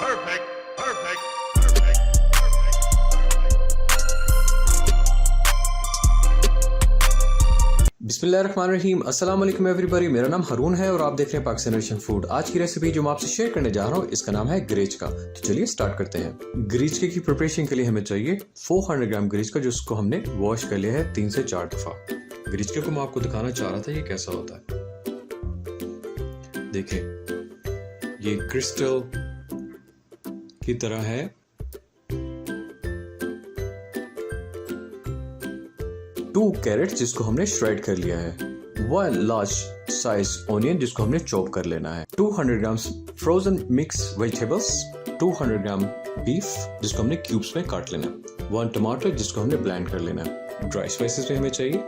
Perfect. Perfect. बिस्मिल्लाहिर्रहमानिर्रहीम। अस्सलाम वालेकुम एवरीबॉडी। मेरा नाम हारून है और आप देख रहे हैं पाकिस्तान एशियन फूड। आज की रेसिपी जो मैं आपसे शेयर करने जा रहा हूँ इसका नाम है ग्रेचका। तो चलिए स्टार्ट करते हैं। ग्रेचके की प्रिपरेशन के लिए हमें चाहिए 400 ग्राम ग्रेचका, जिसको हमने वॉश कर लिया है 3 से 4 दफा। ग्रेचके को मैं आपको दिखाना चाह रहा था ये कैसा होता है। देखें, ये क्रिस्टल की तरह है। टू कैरेट जिसको हमने श्रेड कर लिया है, 1 लार्ज साइज ऑनियन जिसको हमने चॉप कर लेना है, 200 ग्राम फ्रोजन मिक्स वेजिटेबल्स, 200 ग्राम बीफ जिसको हमने क्यूब्स में काट लेना है, 1 टमाटर जिसको हमने ब्लेंड कर लेना है। ड्राई स्पाइसेस में हमें चाहिए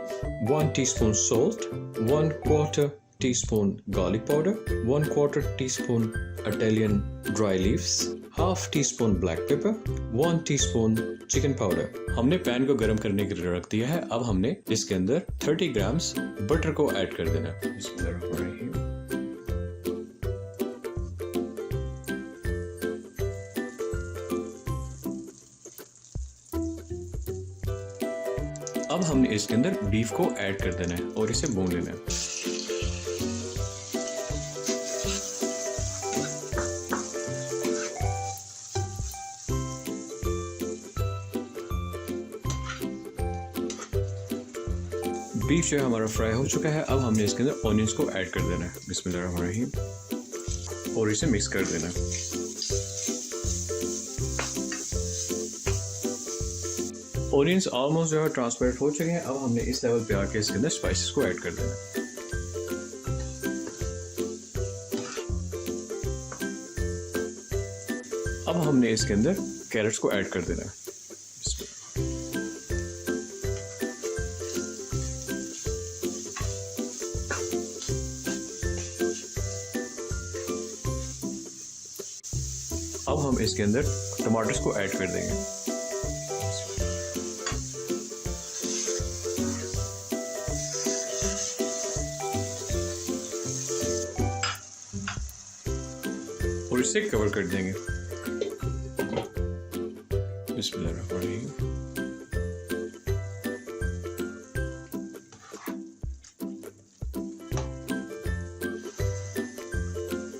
1 teaspoon salt, 1/4 teaspoon garlic powder, 1/4 teaspoon Italian dry leaves, half teaspoon black pepper, 1 teaspoon chicken powder. हमने पैन को गर्म करने के लिए रख दिया है। अब हमने इसके अंदर 30 ग्राम्स बटर को ऐड कर देना है। अब हमने इसके अंदर बीफ को ऐड कर देना है और इसे भून लेना है। बीफ जो हमारा फ्राई हो चुका है। अब हमने इसके अंदर ऑनियंस को ऐड कर देना है। बिस्मिल्लाहिर्रहमानिर्रहीम। और इसे मिक्स कर देना है। ऑनियंस ऑलमोस्ट जो है ट्रांसपेरेंट हो चुके हैं। अब हमने इस लेवल पे आके इसके अंदर स्पाइसेस को ऐड कर देना है। अब हमने इसके अंदर कैरेट्स को ऐड कर देना है। अब हम इसके अंदर टमाटर्स को ऐड कर देंगे। और इसे कवर कर देंगे। बिस्मिल्लाहिर्रहमानिर्रहीम।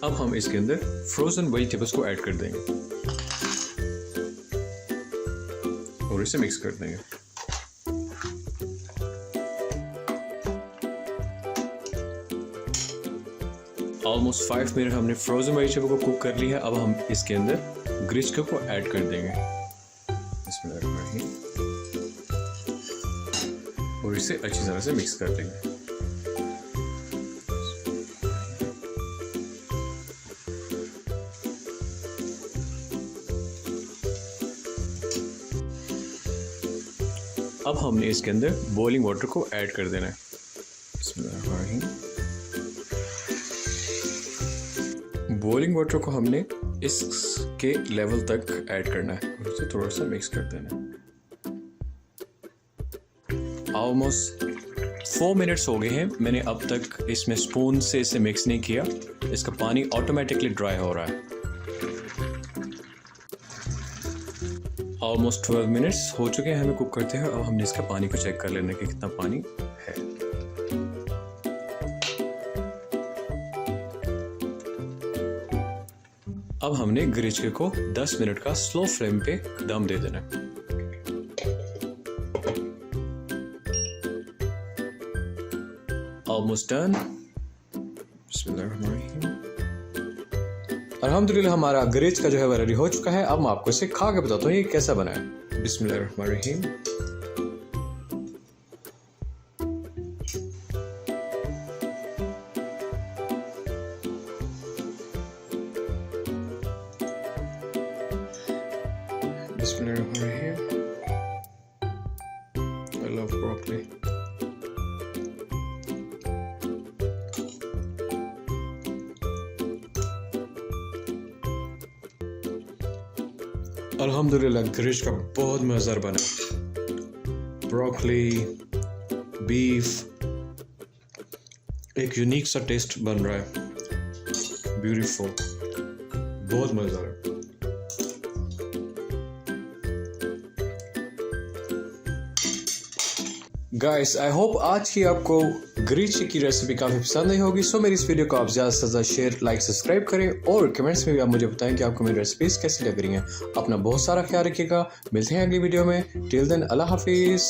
अब हम इसके अंदर फ्रोजन वेजिटेबल्स को ऐड कर देंगे और इसे मिक्स कर देंगे। ऑलमोस्ट 5 मिनट हमने फ्रोजन वेजिटेबल को कुक कर लिया है। अब हम इसके अंदर ग्रेचका को ऐड कर देंगे और इसे अच्छी तरह से मिक्स कर देंगे। अब हमने इसके अंदर बॉइलिंग वाटर को ऐड कर देना है। बॉइलिंग वाटर को हमने इसके लेवल तक ऐड करना है और इसे थोड़ा सा मिक्स कर देना है। ऑलमोस्ट 4 मिनट्स हो गए हैं। मैंने अब तक इसमें स्पून से इसे मिक्स नहीं किया। इसका पानी ऑटोमेटिकली ड्राई हो रहा है। ऑलमोस्ट 12 मिनट्स हो चुके हैं हमें कुक करते हैं। अब हमने इसका पानी को चेक कर लेना कि कितना पानी है। अब हमने ग्रेचके को 10 मिनट का स्लो फ्लेम पे दम दे देना। Almost done. बिस्मिल्लाहिर्रहमानिर्रहीम। अल्हम्दुलिल्लाह हमारा ग्रेचका जो है वो रेडी हो चुका है। अब मैं आपको इसे खा के बताता हूँ ये कैसा बना है। बिस्मिल्लाहिर्रहमानिर्रहीम। बिस्मिल्लाहिर्रहमानिर्रहीम। I love broccoli. अल्हम्दुलिल्लाह ग्रेचका बहुत मज़ेदार बना। ब्रोकली, बीफ, एक यूनिक सा टेस्ट बन रहा है। ब्यूटीफुल, बहुत मज़ेदार है। गाइस आई होप आज की आपको ग्रीचे की रेसिपी काफ़ी पसंद आई होगी। सो मेरी इस वीडियो को आप ज़्यादा से ज़्यादा शेयर, लाइक, सब्सक्राइब करें और कमेंट्स में भी आप मुझे बताएं कि आपको मेरी रेसिपीज़ कैसी लग रही हैं। अपना बहुत सारा ख्याल रखिएगा। मिलते हैं अगली वीडियो में। टिल देन अल्लाह हाफिज़।